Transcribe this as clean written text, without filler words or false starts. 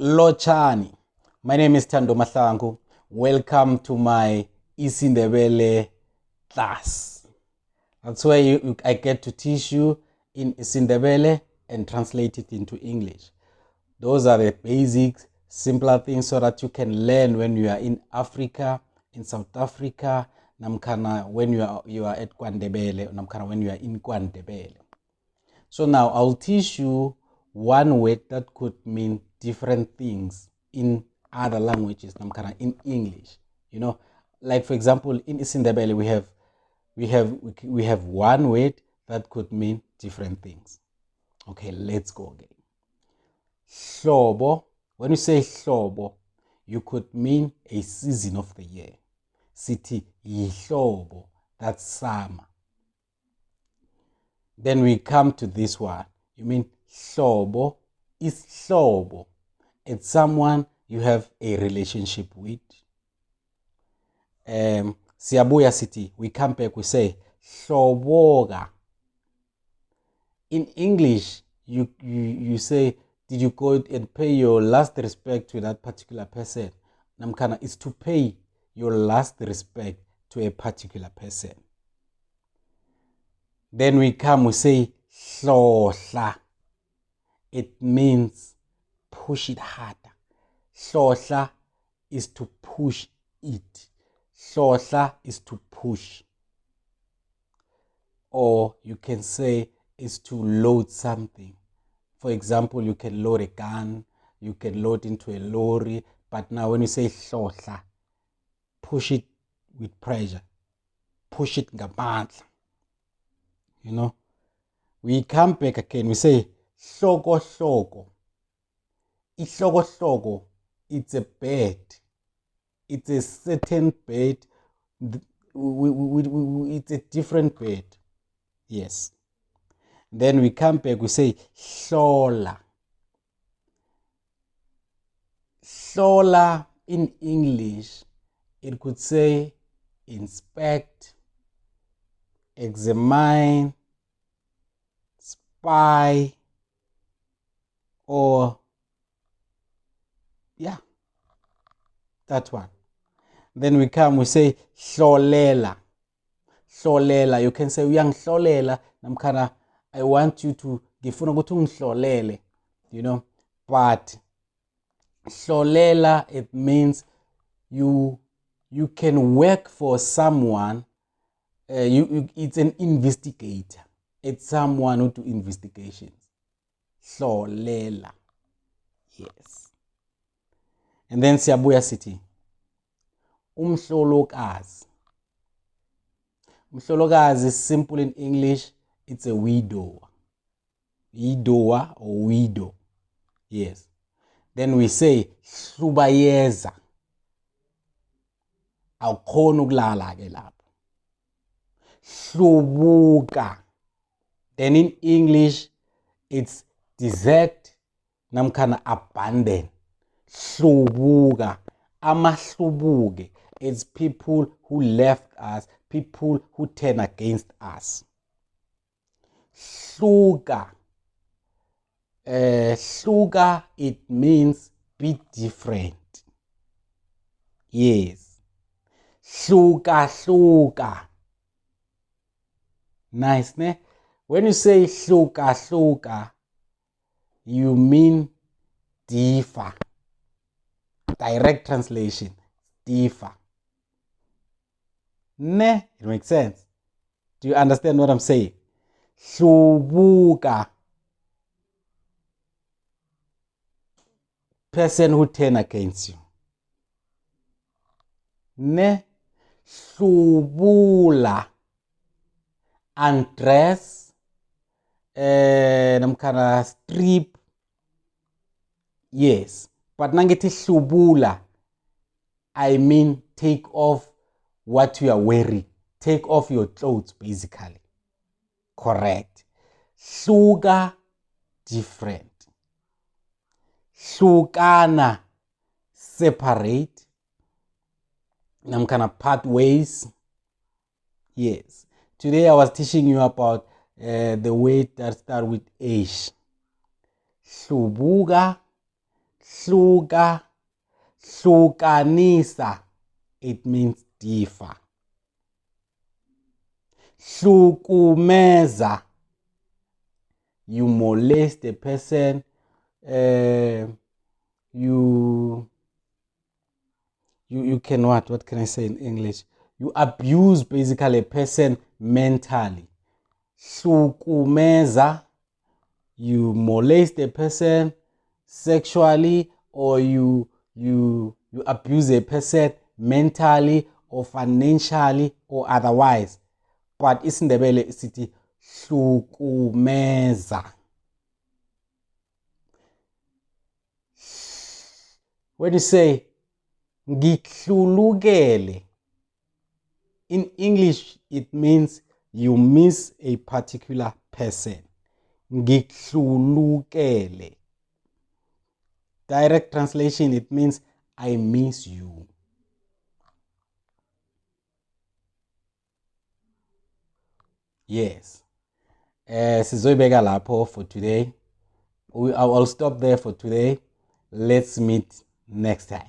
Lochani. My name is Thando Mahlangu. Welcome to my IsiNdebele class. That's where I get to teach you in IsiNdebele and translate it into English. Those are the basics, simpler things so that you can learn when you are in Africa, in South Africa, namkana when you are at IsiNdebele, namkana when you are in IsiNdebele. So now I'll teach you one word that could mean different things in other languages, namkana in English. You know, like for example, in IsiNdebele we have one word that could mean different things. Okay, let's go again. Hlobo. When you say hlobo, you could mean a season of the year. Sithi yihlobo, that's summer. Then we come to this one. You mean hlobo is hlobo. It's someone you have a relationship with. Siyabuya sithi, we come back, we say hloboga. In English, you say, did you go and pay your last respect to that particular person? Namkana is to pay your last respect to a particular person. Then we come, we say hlohla. It means push it harder. Hlohla is to push it. Hlohla is to push. Or you can say is to load something. For example, you can load a gun, you can load into a lorry, but now when you say hlohla, push it with pressure. Push it ngamandla. You know? We come back again, we say hloko hloko. Ihloko hloko, it's a bird. It's a certain bird. It's a different bird. Yes. Then we come back, we say hlola. Hlola in English, it could say inspect, examine, spy, or yeah, that one. Then we come, we say hlolela. Hlolela, you can say uyangihlolela, namkhana I want you to ngifuna ukuthi ungihlolele, you know. But hlolela, it means you can work for someone. It's an investigator. It's someone who do investigations. Hlolela. Yes. And then siyabuya sithi umhlolokazi. Umhlolokazi is simple in English. It's a widower. Widower or widow. Yes. Then we say hlubayeza. Awukhona ukulala ke lapho. Hlubuka. Then in English, it's desert, namkhana abandon. Hlubuka. Amahlubuke. It's people who left us, people who turn against us. Hluka. Hluka, it means be different. Yes. Hluka, hluka. Nice, ne? When you say hluka, hluka, you mean differ. Direct translation, differ. Ne? It makes sense. Do you understand what I'm saying? Hlubuka. Person who turn against you. Ne? Hlubula. Undress. Namkana strip. Yes. But nangithi hlubula, I mean take off what you are wearing. Take off your clothes, basically. Correct. Hluka, different. Hlukana, separate. Namkana part ways. Yes. Today I was teaching you about the word that start with H. Hlubuka, hlukanisa, it means differ. Hlukumeza, you molest a person, you can what can I say in English? You abuse basically a person mentally. Hlukumeza, you molest a person sexually, or you abuse a person mentally or financially or otherwise. But IsiNdebele isithi hlukumeza. When you say ngihlulukele, in English it means you miss a particular person. Ngihlulukele. Direct translation, it means I miss you. Yes. Sizoyibeka lapho for today. I will stop there for today. Let's meet next time.